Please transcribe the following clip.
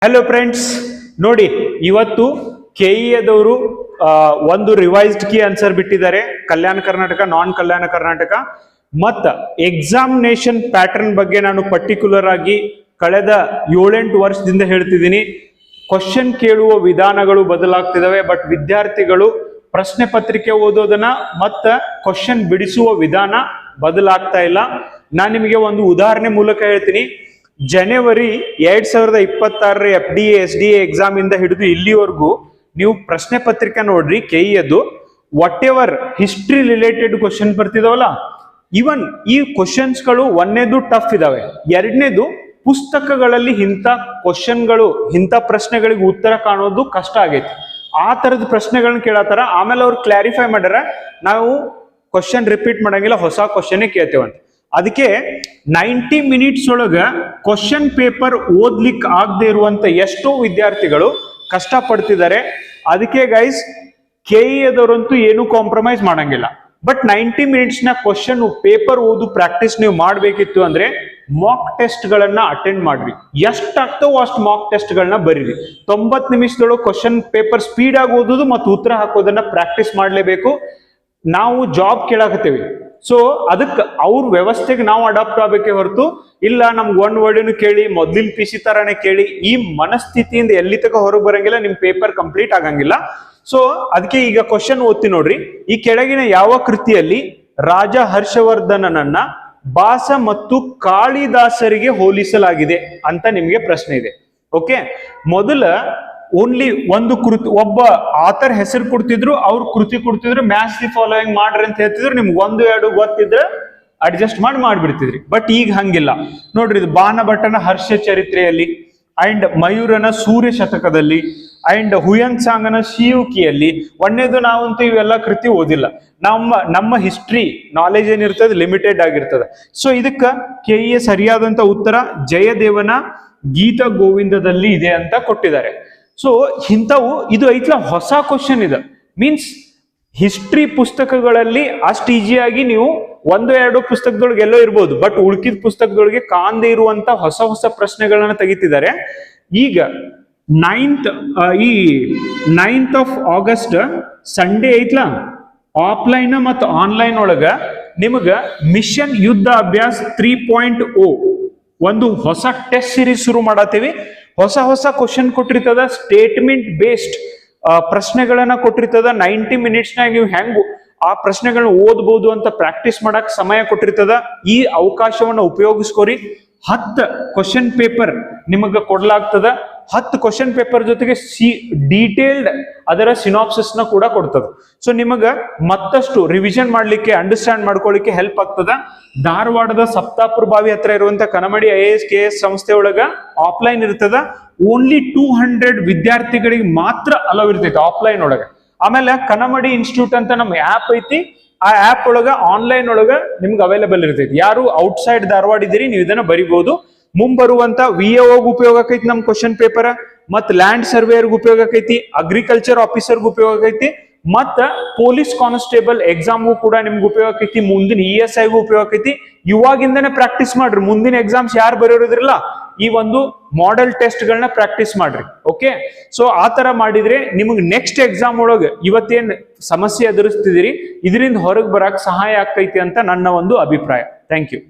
Hello friends, ನೋಡಿ ಇವತ್ತು ಕೆಇಎದವರು ಒಂದು ರಿವೈಸ್ಡ್ ಕೀ ಆನ್ಸರ್ ಬಿಟ್ಟಿದ್ದಾರೆ. ಕಲ್ಯಾಣ ಕರ್ನಾಟಕ, ನಾನ್ ಕಲ್ಯಾಣ ಕರ್ನಾಟಕ ಮತ್ತ ಎಕ್ಸಾಮಿನೇಷನ್ ಪ್ಯಾಟರ್ನ್ ಬಗ್ಗೆ ನಾನು ಪರ್ಟಿಕ್ಯುಲರ್ ಆಗಿ ಕಳೆದ 7-8 ವರ್ಷದಿಂದ ಹೇಳ್ತಿದ್ದೀನಿ. ಕ್ವಶನ್ ಕೇಳುವ ವಿಧಾನಗಳು ಬದಲಾಗ್ತಿದಾವೆ, ಬಟ್ ವಿದ್ಯಾರ್ಥಿಗಳು ಪ್ರಶ್ನೆ ಪತ್ರಿಕೆ ಓದೋದನ್ನ ಮತ್ತ ಕ್ವಶನ್ ಬಿಡಿಸುವ ವಿಧಾನ ಬದಲಾಗ್ತಾ ಇಲ್ಲ. ನಾನು ನಿಮಗೆ ಒಂದು ಉದಾಹರಣೆ ಮೂಲಕ ಹೇಳ್ತೀನಿ. ಜನವರಿ 2026 FDA SDA ಎಕ್ಸಾಮ್ ಇಂದ ಹಿಡಿದು ಇಲ್ಲಿವರೆಗೂ ನೀವು ಪ್ರಶ್ನೆ ಪತ್ರಿಕೆ ನೋಡ್ರಿ ಕೆಇಎದು, whatever history related question ಬರ್ತಿದಾವಲ್ಲ, ಇವನ್ ಈ ಕ್ವಶನ್ಸ್ ಗಳು ಒಂದನೇದು ಟಫ್ ಇದಾವೆ, ಎರಡನೇದು ಪುಸ್ತಕಗಳಲ್ಲಿ ಇಂಥ ಕ್ವಶನ್ಗಳು ಇಂಥ ಪ್ರಶ್ನೆಗಳಿಗೆ ಉತ್ತರ ಕಾಣೋದು ಕಷ್ಟ ಆಗೈತಿ. ಆ ತರದ ಪ್ರಶ್ನೆಗಳನ್ನ ಕೇಳತ್ತಾರ. ಆಮೇಲೆ ಅವ್ರು ಕ್ಲಾರಿಫೈ ಮಾಡ್ಯಾರ, ನಾವು ಕ್ವಶನ್ ರಿಪೀಟ್ ಮಾಡಂಗಿಲ್ಲ, ಹೊಸ ಕ್ವಶನ್ ಕೇಳ್ತೇವಂತ. ಅದಕ್ಕೆ 90 ಮಿನಿಟ್ಸ್ ಒಳಗ ಕ್ವಶನ್ ಪೇಪರ್ ಓದ್ಲಿಕ್ಕೆ ಆಗದೆ ಇರುವಂತ ಎಷ್ಟೋ ವಿದ್ಯಾರ್ಥಿಗಳು ಕಷ್ಟ ಪಡ್ತಿದ್ದಾರೆ. ಅದಕ್ಕೆ ಗೈಸ್, ಕೆಇಎದವರಂತೂ ಏನು ಕಾಂಪ್ರಮೈಸ್ ಮಾಡಂಗಿಲ್ಲ. ಬಟ್ 90 ಮಿನಿಟ್ಸ್ ನ ಕ್ವಶನ್ ಪೇಪರ್ ಓದು ಪ್ರಾಕ್ಟೀಸ್ ನೀವು ಮಾಡ್ಬೇಕಿತ್ತು ಅಂದ್ರೆ ಮಾಕ್ ಟೆಸ್ಟ್ ಗಳನ್ನ ಅಟೆಂಡ್ ಮಾಡ್ರಿ. ಎಷ್ಟಾಗ್ತವೋ ಅಷ್ಟು ಮಾಕ್ ಟೆಸ್ಟ್ ಗಳನ್ನ ಬರೀರಿ. 90 ನಿಮಿಷದೊಳಗೆ ಕ್ವಶನ್ ಪೇಪರ್ ಸ್ಪೀಡ್ ಆಗಿ ಓದೋದು ಮತ್ತು ಉತ್ತರ ಹಾಕೋದನ್ನ ಪ್ರಾಕ್ಟೀಸ್ ಮಾಡ್ಲೇಬೇಕು. ನಾವು ಜಾಬ್ ಕೇಳಾಕತ್ತೇವಿ, ಸೊ ಅದಕ್ಕೆ ಅವ್ರ ವ್ಯವಸ್ಥೆಗೆ ನಾವು ಅಡಾಪ್ಟ್ ಆಗ್ಬೇಕೆ ಹೊರತು ಇಲ್ಲ ನಮ್ಗೆ ಒಂದ್ ವರ್ಡಿನ ಕೇಳಿ ಮೊದ್ಲಿನ PC ತರಾನೇ ಕೇಳಿ ಈ ಮನಸ್ಥಿತಿಯಿಂದ ಎಲ್ಲಿ ತಕ ಹೊರಗೆ ಬರಂಗಿಲ್ಲ, ನಿಮ್ ಪೇಪರ್ ಕಂಪ್ಲೀಟ್ ಆಗಂಗಿಲ್ಲ. ಸೊ ಅದಕ್ಕೆ ಈಗ ಕ್ವಶನ್ ಓದ್ತಿ ನೋಡ್ರಿ. ಈ ಕೆಳಗಿನ ಯಾವ ಕೃತಿಯಲ್ಲಿ ರಾಜ ಹರ್ಷವರ್ಧನನನ್ನ ಭಾಸ ಮತ್ತು ಕಾಳಿದಾಸರಿಗೆ ಹೋಲಿಸಲಾಗಿದೆ ಅಂತ ನಿಮ್ಗೆ ಪ್ರಶ್ನೆ ಇದೆ. ಓಕೆ, ಮೊದಲ ಓನ್ಲಿ ಒಂದು ಕೃತಿ, ಒಬ್ಬ ಆಥರ್ ಹೆಸರು ಕೊಡ್ತಿದ್ರು, ಅವ್ರ ಕೃತಿ ಕೊಡ್ತಿದ್ರು, ಮ್ಯಾಚ್ ದಿ ಫಾಲೋಯಿಂಗ್ ಮಾಡ್ರಿ ಅಂತ ಹೇಳ್ತಿದ್ರು. ನಿಮ್ಗೆ 1-2 ಗೊತ್ತಿದ್ರೆ ಅಡ್ಜಸ್ಟ್ ಮಾಡ್ಬಿಡ್ತಿದ್ರಿ. ಬಟ್ ಈಗ ಹಂಗಿಲ್ಲ ನೋಡ್ರಿ. ಇದು ಬಾಣಭಟ್ಟನ ಹರ್ಷ ಚರಿತ್ರೆಯಲ್ಲಿ, ಅಂಡ್ ಮಯೂರನ ಸೂರ್ಯ ಶತಕದಲ್ಲಿ, ಅಂಡ್ ಹುಯನ್ ಸಾಂಗನ ಶಿಯುಕಿಯಲ್ಲಿ. ಒಂದೇದು ನಾವಂತೂ ಇವೆಲ್ಲ ಕೃತಿ ಓದಿಲ್ಲ. ನಮ್ಮ ಹಿಸ್ಟ್ರಿ ನಾಲೆಜ್ ಏನಿರ್ತದೆ ಲಿಮಿಟೆಡ್ ಆಗಿರ್ತದೆ. ಸೊ ಇದಕ್ಕ ಕೆಇಎ ಸರಿಯಾದಂತ ಉತ್ತರ ಜಯದೇವನ ಗೀತ ಗೋವಿಂದದಲ್ಲಿ ಇದೆ ಅಂತ ಕೊಟ್ಟಿದ್ದಾರೆ. ಸೊ ಇಂಥವು ಇದು ಐತ್ಲ ಹೊಸ ಕ್ವಶನ್ ಇದೆ. ಮೀನ್ಸ್ ಹಿಸ್ಟ್ರಿ ಪುಸ್ತಕಗಳಲ್ಲಿ ಅಷ್ಟು ಈಸಿಯಾಗಿ ನೀವು 1-2 ಪುಸ್ತಕದೊಳಗೆ ಎಲ್ಲೋ ಇರ್ಬೋದು, ಬಟ್ ಉಳ್ಕಿದ ಪುಸ್ತಕದೊಳಗೆ ಕಾಣದೇ ಇರುವಂತ ಹೊಸ ಹೊಸ ಪ್ರಶ್ನೆಗಳನ್ನ ತೆಗಿತಿದ್ದಾರೆ. ಈಗ 9th of August ಸಂಡೇ ಐತ್ಲಾ, ಆಫ್ಲೈನ್ ಮತ್ತು ಆನ್ಲೈನ್ ಒಳಗ ನಿಮಗ ಮಿಷನ್ ಯುದ್ಧ ಅಭ್ಯಾಸ 3.0 ಒಂದು ಹೊಸ ಟೆಸ್ಟ್ ಸೀರೀಸ್ ಶುರು ಮಾಡತ್ತೀವಿ. ಹೊಸ ಕ್ವಶನ್ ಕೊಟ್ಟಿರ್ತದ, ಸ್ಟೇಟ್ಮೆಂಟ್ ಬೇಸ್ಡ್ ಪ್ರಶ್ನೆಗಳನ್ನ ಕೊಟ್ಟಿರ್ತದ. 90 ಮಿನಿಟ್ಸ್ನಾಗ ನೀವು ಹೆಂಗ್ ಆ ಪ್ರಶ್ನೆಗಳನ್ನ ಓದ್ಬೋದು ಅಂತ ಪ್ರಾಕ್ಟೀಸ್ ಮಾಡಕ್ ಸಮಯ ಕೊಟ್ಟಿರ್ತದ. ಈ ಅವಕಾಶವನ್ನ ಉಪಯೋಗಿಸ್ಕೋರಿ. 10 ಕ್ವಶನ್ ಪೇಪರ್ ನಿಮಗ ಕೊಡ್ಲಾಗ್ತದ. 10 ಕ್ವಶನ್ ಪೇಪರ್ ಜೊತೆಗೆ ಡೀಟೇಲ್ಡ್ ಅದರ ಸಿನಾಪ್ಸಿಸ್ ನ ಕೂಡ ಕೊಡ್ತದ. ಸೊ ನಿಮಗ ಮತ್ತಷ್ಟು ರಿವಿಷನ್ ಮಾಡ್ಲಿಕ್ಕೆ, ಅಂಡರ್ಸ್ಟ್ಯಾಂಡ್ ಮಾಡ್ಕೊಳ್ಳಿಕ್ಕೆ ಹೆಲ್ಪ್ ಆಗ್ತದ. ಧಾರವಾಡದ ಸಪ್ತಾಪುರ ಬಾವಿ ಹತ್ರ ಇರುವಂತ ಕನಮಡಿ IAS KS ಸಂಸ್ಥೆ ಒಳಗ ಆಫ್ಲೈನ್ ಇರ್ತದ. ಓನ್ಲಿ 200 ವಿದ್ಯಾರ್ಥಿಗಳಿಗೆ ಮಾತ್ರ ಅಲವ್ ಇರ್ತೈತಿ ಆಫ್ಲೈನ್ ಒಳಗ. ಆಮೇಲೆ ಕನಮಡಿ ಇನ್ಸ್ಟಿಟ್ಯೂಟ್ ಅಂತ ನಮ್ಮ ಆ್ಯಪ್ ಐತಿ. ಆ ಆ್ಯಪ್ ಒಳಗ ಆನ್ಲೈನ್ ಒಳಗ ನಿಮ್ಗೆ ಅವೈಲೇಬಲ್ ಇರ್ತೈತಿ. ಯಾರು ಔಟ್ಸೈಡ್ ಧಾರವಾಡ ಇದ್ದೀರಿ ನೀವು ಇದನ್ನ ಬರಿಬಹುದು. ಮುಂಬರುವಂತ VAO ಉಪಯೋಗ ಆಕೈತಿ ನಮ್ ಕ್ವಶನ್ ಪೇಪರ್, ಮತ್ ಲ್ಯಾಂಡ್ ಸರ್ವೇಯರ್ಗೆ ಉಪಯೋಗ ಆಕೈತಿ, ಅಗ್ರಿಕಲ್ಚರ್ ಆಫೀಸರ್ಗೆ ಉಪಯೋಗ ಆಕೈತಿ, ಮತ್ತ ಪೊಲೀಸ್ ಕಾನ್ಸ್ಟೇಬಲ್ ಎಕ್ಸಾಮ್ಗೂ ಕೂಡ ನಿಮ್ಗೆ ಉಪಯೋಗ ಆಕೈತಿ, ಮುಂದಿನ ESIಗೂ ಉಪಯೋಗ ಆಕೈತಿ. ಇವಾಗಿಂದನೇ ಪ್ರಾಕ್ಟೀಸ್ ಮಾಡ್ರಿ. ಮುಂದಿನ ಎಕ್ಸಾಮ್ಸ್ ಯಾರು ಬರೋರಿದ್ರಲ್ಲ ಈ ಒಂದು ಮಾಡೆಲ್ ಟೆಸ್ಟ್ ಗಳನ್ನ ಪ್ರಾಕ್ಟೀಸ್ ಮಾಡ್ರಿ. ಓಕೆ, ಸೊ ಆ ತರ ಮಾಡಿದ್ರೆ ನಿಮಗೆ ನೆಕ್ಸ್ಟ್ ಎಕ್ಸಾಮ್ ಒಳಗೆ ಇವತ್ತೇನ್ ಸಮಸ್ಯೆ ಎದುರಿಸ್ತಿದ್ದೀರಿ ಇದರಿಂದ ಹೊರಗೆ ಬರಕ್ ಸಹಾಯ ಆಗ್ತೈತಿ ಅಂತ ನನ್ನ ಒಂದು ಅಭಿಪ್ರಾಯ. Thank you.